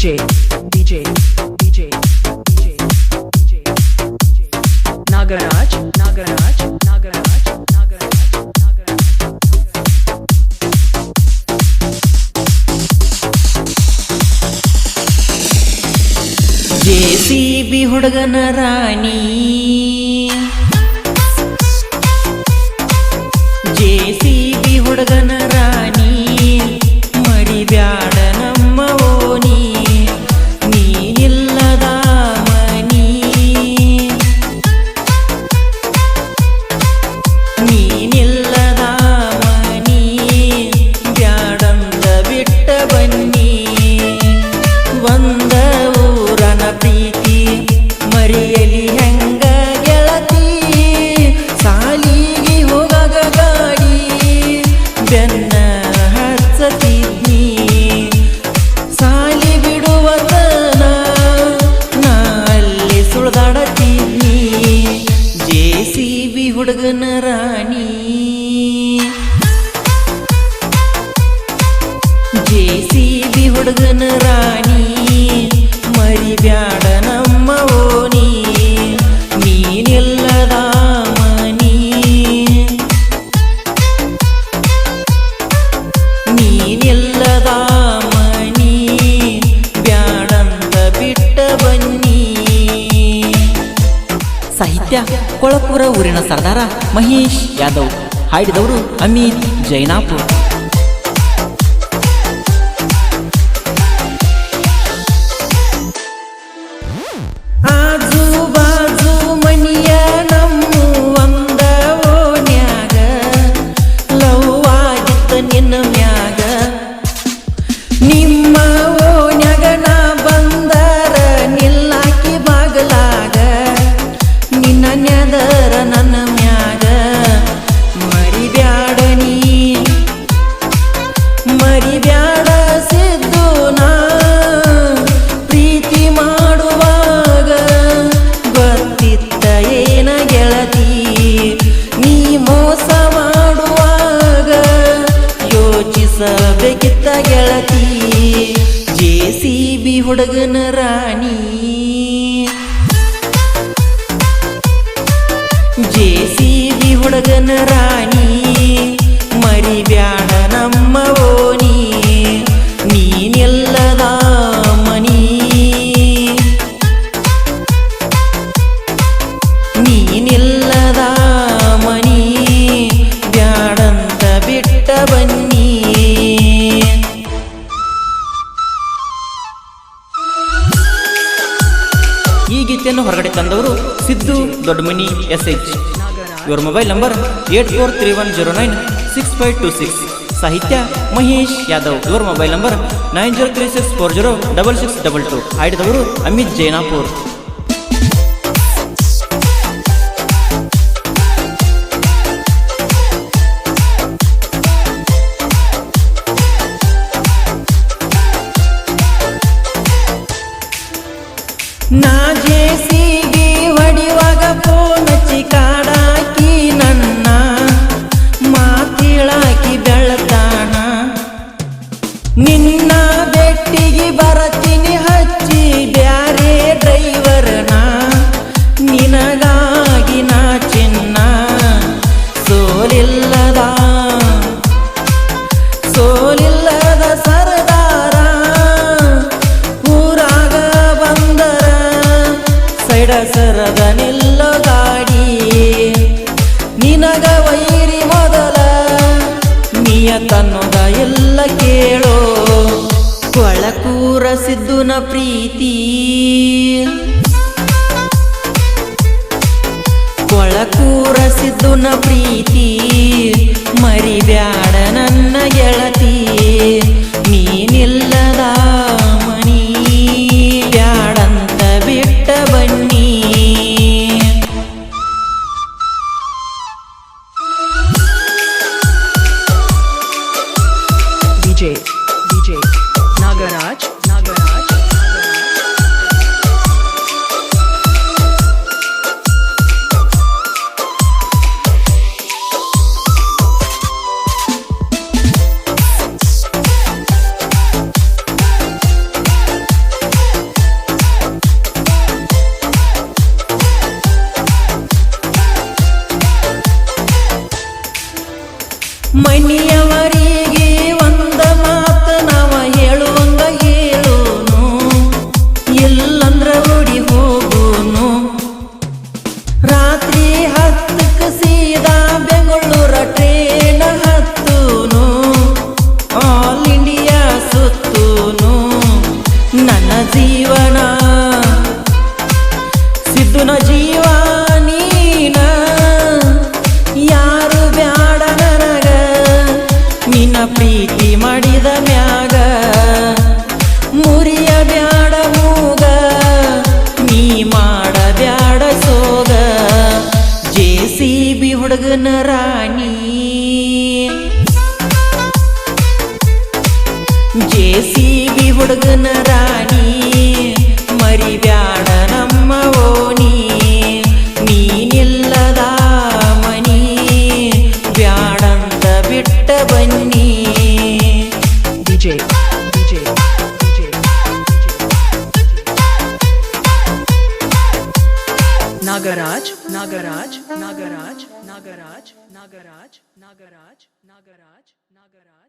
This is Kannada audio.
DJ Nagaraj JCB ಹುಡುಗನ ರಾಣಿ JCB ಹುಡುಗನ ರಾಣಿ ಮರಿಬ್ಯಾಡ ನಮ್ಮ ಓನಿ ನೀನಿಲ್ಲದ ಮನಿ ನೀನಿಲ್ಲದ ಮನಿ ಬ್ಯಾಡಂದ ಬಿಟ್ಟ ಬನ್ನಿ ಒಂದ ಊರನ ಪ್ರೀತಿ ಮರಿಯಲಿ ಹೆಂಗ ಗೆಳತಿ ಸಾಲಿಗೆ ಹೋಗಾಗ ಗಾಡಿ ಬೆನ್ನ ಹಚ್ಚತಿದ್ನಿ ಸಾಲಿ ಬಿಡುವತನ ನಾ ಅಲ್ಲಿ ಸುಳ್ದಾಡತಿದ್ನಿ JCB ಹುಡುಗನ ರಾಣಿ JCB ಹುಡುಗನ ರಾಣಿ ಮರಿಬ್ಯಾಡ ನಮ್ಮ ಓನಿ ನೀನಿಲ್ಲದ ಮನಿ ನೀನಿಲ್ಲದ ಮನಿ ಬ್ಯಾಡಂತ ಬಿಟ್ಟ ಬನ್ನಿ. ಸಾಹಿತ್ಯ ಕೊಳಪುರ ಊರಿನ ಸರ್ದಾರ ಮಹೇಶ್ ಯಾದವ್, ಹಾಡಿದವರು ಅಮಿತ್ ಜೈನಾಪುರ್. ಆಜು ಬಾಜು ಮನಿಯ ನಮ್ಮ ಒಂದ ಓಣ್ಯಾಗ ಲವ್ ಆಗಿತ್ತ ನಿನ್ನ ಮ್ಯಾಗ ನಿಮ್ಮ ಓಣ್ಯಾಗ ನಾ ಬಂದರ ನಿಲ್ಲಾಕಿ ಬಾಗಲಾಗ ನಿನ್ನ ನ್ಯಾದರ ನನ್ನ ಮ್ಯಾಗ ಮರಿಬ್ಯಾಡ ನೀ ಮರಿಬ್ಯಾಡ ಸಿದ್ದು ನಾ ಪ್ರೀತಿ ಮಾಡುವಾಗ ಗೊತ್ತಿತ್ತ ಏನ ಗೆಳತಿ ನೀ ಮೋಸ ಮಾಡುವಾಗ ಯೋಚಿಸಬೇಕಿತ್ತ ಗೆಳತಿ JCB ಹುಡುಗನ ರಾಣಿ JCB ಹುಡುಗನ ರಾಣಿ ಮರಿಬ್ಯಾಡ ನಮ್ಮ ಓನಿ ನೀನಿಲ್ಲದ ಮನಿ ನೀನಿಲ್ಲದ ಮನಿ ಬ್ಯಾಡಂತ ಬಿಟ್ಟ ಬನ್ನಿ. ಈ ಗೀತೆಯನ್ನು ಹೊರಗಡೆ ತಂದವರು ಸಿದ್ದು ದೊಡ್ಡಮನಿ SH. ಇವರ ಮೊಬೈಲ್ ನಂಬರ್ 8431096526. ಸಾಹಿತ್ಯ ಮಹೇಶ್ ಯಾದವ್. ಇವರ ಮೊಬೈಲ್ ನಂಬರ್ 9036406622. ಹಾಡಿದವರು ಅಮಿತ್ ಜೈನಾಪುರ್. ನಾ JCB ಹೊಡಿವಾಗ ಫೋನ್ ಹಚ್ಚಿ ಕಾಡಾಕಿ ನನ್ನ ಮಾತಿಳಾಕಿ ಬೆಳತಾನ ನಿನ್ನ ಬೆಟ್ಟಿಗೆ ಬರತೀನಿ ಹಚ್ಚಿ ಬ್ಯಾರೆ ಡ್ರೈವರ್ನ ನಿನಗಾಗಿ ನಾ ಚಿನ್ನ ಸೋಲಿಲ್ಲದ ಸರದಾರ ಊರಾಗ ಬಂದರ ಸೈಡಸರದ ನಿಲ್ಲೋ ಗಾಡಿ ನಿನಗ ವೈರಿ ಮೊದಲ ನಿಯತನ್ನೋದ ಎಲ್ಲ ಕೇಳೋ ಕೊಳಕೂರ ಸಿದ್ದುನ ಪ್ರೀತಿ ಕೊಳಕೂರ ಸಿದ್ದುನ ಪ್ರೀತಿ ಮರಿಬ್ಯಾಡ ನನ್ನ ಗೆಳತಿ ನೀನಿಲ್ಲದ ಮನಿ ಬ್ಯಾಡಂತ ಬಿಟ್ಟ ಬನ್ನಿ. DJ Nagaraj ಬಿಡುವನ ಸಿದ್ದುನ ಜೀವ ನೀನ ಯಾರು ಬ್ಯಾಡ ನನಗ ನಿನ್ನ ಪ್ರೀತಿ ಮಾಡಿದ ಮ್ಯಾಗ ಮುರಿಯ ಬ್ಯಾಡ ಮೂಗ ನೀ ಮಾಡ ಬ್ಯಾಡ ಸೋಗ JCB ಹುಡುಗನ ರಾಣಿ JCB ಹುಡುಗನ ರಾಣಿ ಮರಿಬ್ಯಾಡ ನಮ್ಮ ಓಣಿ ನೀನಿಲ್ಲದ ಮನಿ ಬ್ಯಾಡಂತ ಬಿಟ್ಟ ಬನ್ನಿ DJ Nagaraj Nagaraj Nagaraj Nagaraj Nagaraj Nagaraj Nagaraj Nagaraj Nagaraj